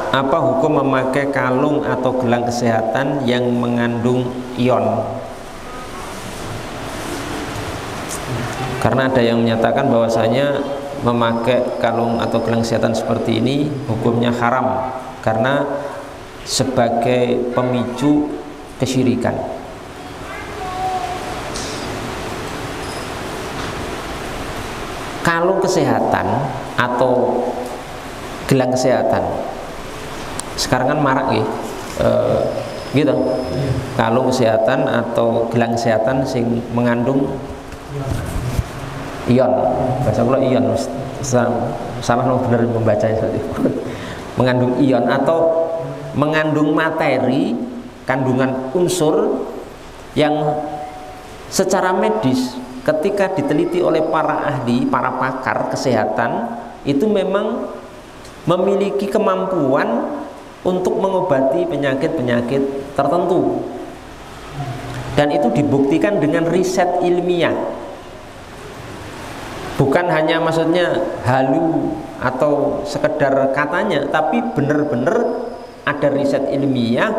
apa hukum memakai kalung atau gelang kesehatan yang mengandung ion? Karena ada yang menyatakan bahwasanya memakai kalung atau gelang kesehatan seperti ini hukumnya haram karena sebagai pemicu kesyirikan. Kalung kesehatan atau gelang kesehatan sekarang kan marak ya, gitu. Kalung kesehatan atau gelang kesehatan sing mengandung ion, bahasa kula ion, salah no bener membacanya mengandung ion atau mengandung materi, kandungan unsur yang secara medis ketika diteliti oleh para ahli, para pakar kesehatan itu memang memiliki kemampuan untuk mengobati penyakit-penyakit tertentu, dan itu dibuktikan dengan riset ilmiah, bukan hanya maksudnya halu atau sekedar katanya, tapi benar-benar ada riset ilmiah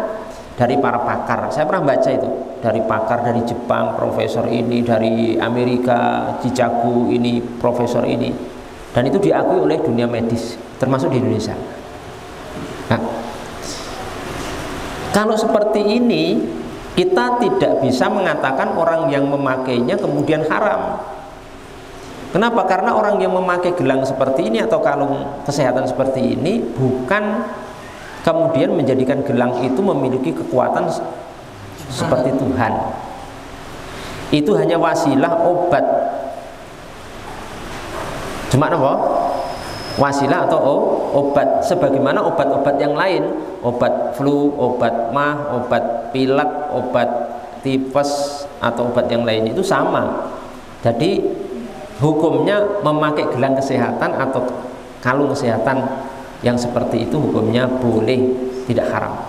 dari para pakar. Saya pernah baca itu dari pakar dari Jepang, profesor ini, dari Amerika, Cicagu ini, profesor ini, dan itu diakui oleh dunia medis termasuk di Indonesia. Nah, kalau seperti ini kita tidak bisa mengatakan orang yang memakainya kemudian haram. Kenapa? Karena orang yang memakai gelang seperti ini atau kalung kesehatan seperti ini bukan kemudian menjadikan gelang itu memiliki kekuatan seperti Tuhan. Itu hanya wasilah obat. Cuma apa? Wasilah atau obat, sebagaimana obat-obat yang lain, obat flu, obat mah, obat pilek, obat tipes atau obat yang lain itu sama. Jadi hukumnya memakai gelang kesehatan atau kalung kesehatan yang seperti itu hukumnya boleh, tidak haram.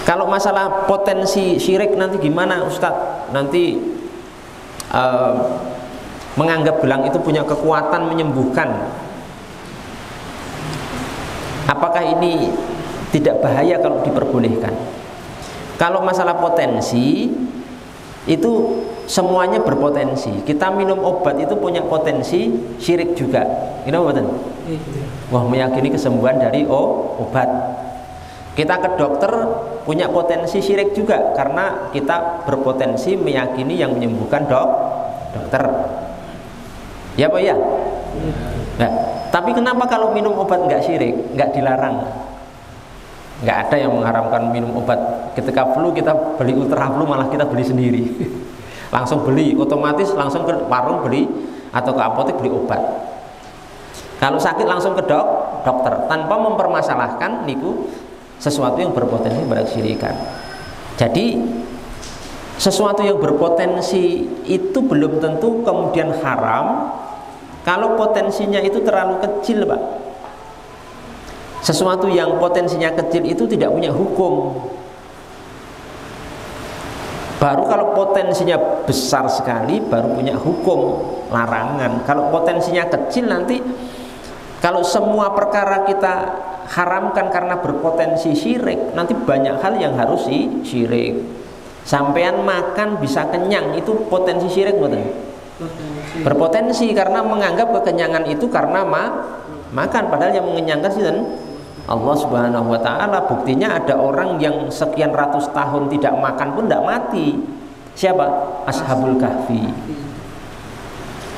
Kalau masalah potensi syirik nanti gimana Ustadz? Nanti menganggap gelang itu punya kekuatan menyembuhkan. Apakah ini tidak bahaya kalau diperbolehkan? Kalau masalah potensi itu semuanya berpotensi. Kita minum obat itu punya potensi syirik juga. Ini apa? Wah, meyakini kesembuhan dari obat. Kita ke dokter punya potensi syirik juga karena kita berpotensi meyakini yang menyembuhkan dokter. Ya Pak ya? Nah, tapi kenapa kalau minum obat nggak syirik, nggak dilarang? Nggak ada yang mengharamkan minum obat. Ketika flu kita beli ultra flu, malah kita beli sendiri. Langsung beli, otomatis langsung ke warung beli atau ke apotek beli obat. Kalau sakit langsung ke dokter tanpa mempermasalahkan niku sesuatu yang berpotensi pada kesyirikan. Jadi sesuatu yang berpotensi itu belum tentu kemudian haram kalau potensinya itu terlalu kecil, Pak. Sesuatu yang potensinya kecil itu tidak punya hukum. Baru kalau potensinya besar sekali baru punya hukum larangan. Kalau potensinya kecil nanti, kalau semua perkara kita haramkan karena berpotensi syirik, nanti banyak hal yang harus syirik. Sampean makan bisa kenyang, itu potensi syirik betul? Berpotensi karena menganggap kekenyangan itu karena makan, padahal yang mengenyangkan sih Allah Subhanahu wa ta'ala. Buktinya ada orang yang sekian ratus tahun tidak makan pun tidak mati. Siapa? Ashabul Kahfi.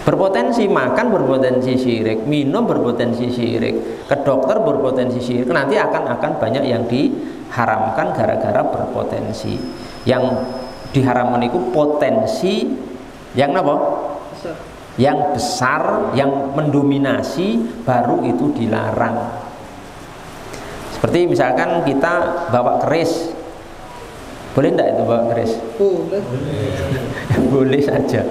Berpotensi makan, berpotensi syirik, minum berpotensi syirik, ke dokter berpotensi syirik. Nanti akan banyak yang diharamkan gara-gara berpotensi. Yang diharamkan itu potensi yang apa? Yang besar, yang mendominasi, baru itu dilarang. Seperti misalkan kita bawa keris, boleh enggak itu bawa keris? Boleh. Boleh saja.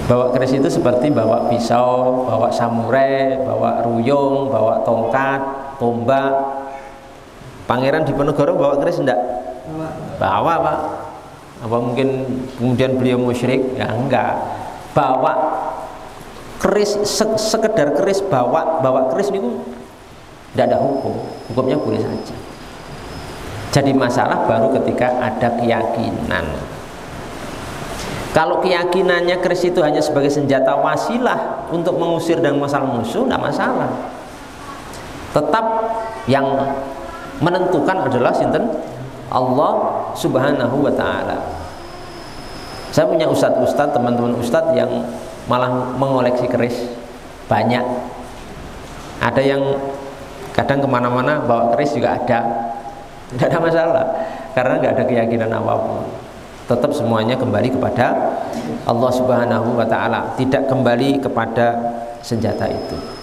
Bawa keris itu seperti bawa pisau, bawa samurai, bawa ruyung, bawa tongkat, tombak. Pangeran Diponegoro bawa keris enggak? Bawa, Pak. Apa mungkin kemudian beliau musyrik? Ya enggak. Bawa keris, sekedar keris, bawa keris niku tidak ada hukum, hukumnya boleh saja. Jadi masalah baru ketika ada keyakinan. Kalau keyakinannya keris itu hanya sebagai senjata wasilah untuk mengusir dan masalah musuh, tidak masalah. Tetap yang menentukan adalah sinten? Allah Subhanahu wa ta'ala. Saya punya ustadz-ustadz, teman-teman ustadz yang malah mengoleksi keris banyak. Ada yang kadang kemana-mana bawa keris juga ada, tidak ada masalah karena nggak ada keyakinan apapun. Tetap semuanya kembali kepada Allah Subhanahu wa ta'ala, tidak kembali kepada senjata itu.